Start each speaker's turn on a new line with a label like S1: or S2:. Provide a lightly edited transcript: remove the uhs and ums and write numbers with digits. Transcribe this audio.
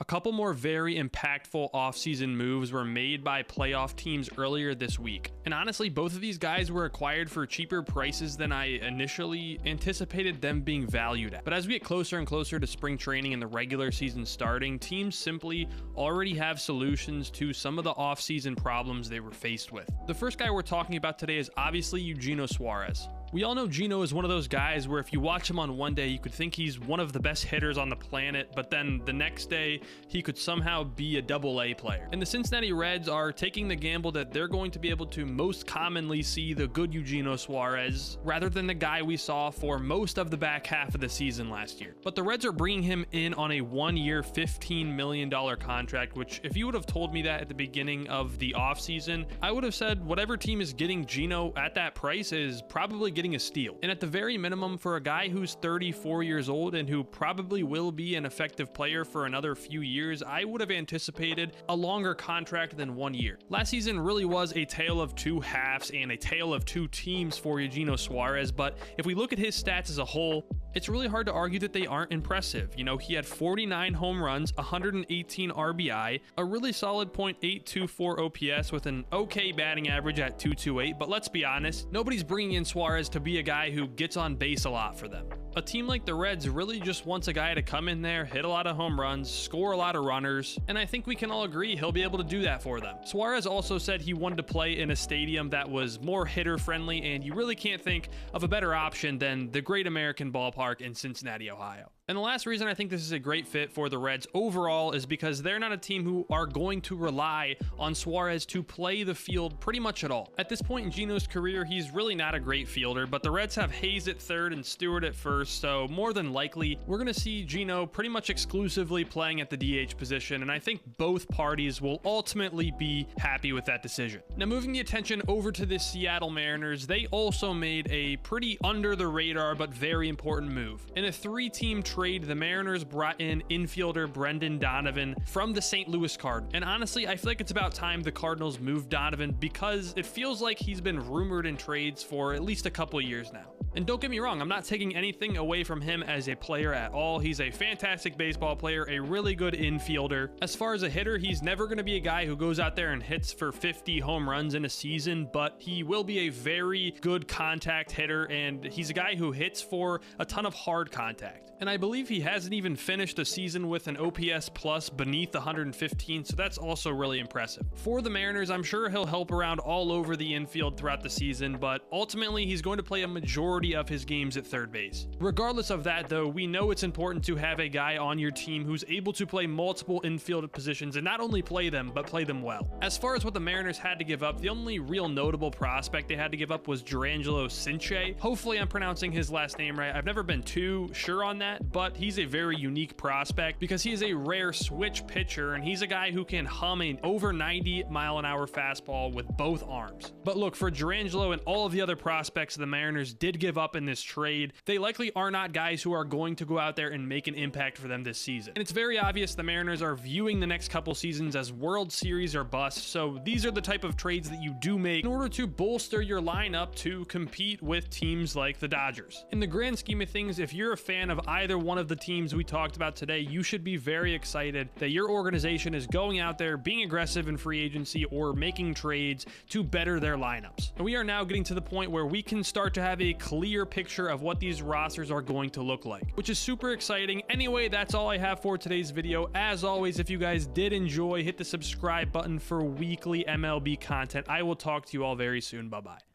S1: A couple more very impactful offseason moves were made by playoff teams earlier this week. And honestly, both of these guys were acquired for cheaper prices than I initially anticipated them being valued at. But as we get closer and closer to spring training and the regular season starting, teams simply already have solutions to some of the offseason problems they were faced with. The first guy we're talking about today is obviously Eugenio Suárez. We all know Gino is one of those guys where if you watch him on one day, you could think he's one of the best hitters on the planet, but then the next day, he could somehow be a double-A player. And the Cincinnati Reds are taking the gamble that they're going to be able to most commonly see the good Eugenio Suárez, rather than the guy we saw for most of the back half of the season last year. But the Reds are bringing him in on a one-year, $15 million contract, which if you would have told me that at the beginning of the offseason, I would have said whatever team is getting Gino at that price is probably getting a steal. And at the very minimum, for a guy who's 34 years old and who probably will be an effective player for another few years, I would have anticipated a longer contract than 1 year. Last season really was a tale of two halves and a tale of two teams for Eugenio Suárez, but if we look at his stats as a whole, it's really hard to argue that they aren't impressive. You know, he had 49 home runs, 118 RBI, a really solid .824 OPS with an okay batting average at .228, but let's be honest, nobody's bringing in Suárez to be a guy who gets on base a lot for them. A team like the Reds really just wants a guy to come in there, hit a lot of home runs, score a lot of runners, and I think we can all agree he'll be able to do that for them. Suárez also said he wanted to play in a stadium that was more hitter-friendly, and you really can't think of a better option than the Great American Ballpark in Cincinnati, Ohio. And the last reason I think this is a great fit for the Reds overall is because they're not a team who are going to rely on Suárez to play the field pretty much at all. At this point in Gino's career, he's really not a great fielder, but the Reds have Hayes at third and Stewart at first, so more than likely, we're going to see Gino pretty much exclusively playing at the DH position, and I think both parties will ultimately be happy with that decision. Now, moving the attention over to the Seattle Mariners, they also made a pretty under-the-radar but very important move. In a three-team trade, the Mariners brought in infielder Brendan Donavon from the St. Louis Cardinals. And honestly, I feel like it's about time the Cardinals moved Donavon because it feels like he's been rumored in trades for at least a couple of years now. And don't get me wrong, I'm not taking anything away from him as a player at all. He's a fantastic baseball player, a really good infielder. As far as a hitter, he's never going to be a guy who goes out there and hits for 50 home runs in a season, but he will be a very good contact hitter, and he's a guy who hits for a ton of hard contact. And I believe he hasn't even finished a season with an OPS plus beneath 115, so that's also really impressive. For the Mariners, I'm sure he'll help around all over the infield throughout the season, but ultimately he's going to play a majority of his games at third base. Regardless of that though, we know it's important to have a guy on your team who's able to play multiple infield positions and not only play them, but play them well. As far as what the Mariners had to give up, the only real notable prospect they had to give up was Jurangelo Cinche. Hopefully I'm pronouncing his last name right. I've never been too sure on that, but he's a very unique prospect because he is a rare switch pitcher and he's a guy who can hum an over 90-mile-an-hour fastball with both arms. But look, for Jurangelo and all of the other prospects the Mariners did give up in this trade, they likely are not guys who are going to go out there and make an impact for them this season. And it's very obvious the Mariners are viewing the next couple seasons as World Series or bust, so these are the type of trades that you do make in order to bolster your lineup to compete with teams like the Dodgers. In the grand scheme of things, if you're a fan of either one of the teams we talked about today, you should be very excited that your organization is going out there, being aggressive in free agency or making trades to better their lineups. And we are now getting to the point where we can start to have a clear picture of what these rosters are going to look like, which is super exciting. Anyway, that's all I have for today's video. As always, if you guys did enjoy, hit the subscribe button for weekly MLB content. I will talk to you all very soon. Bye-bye.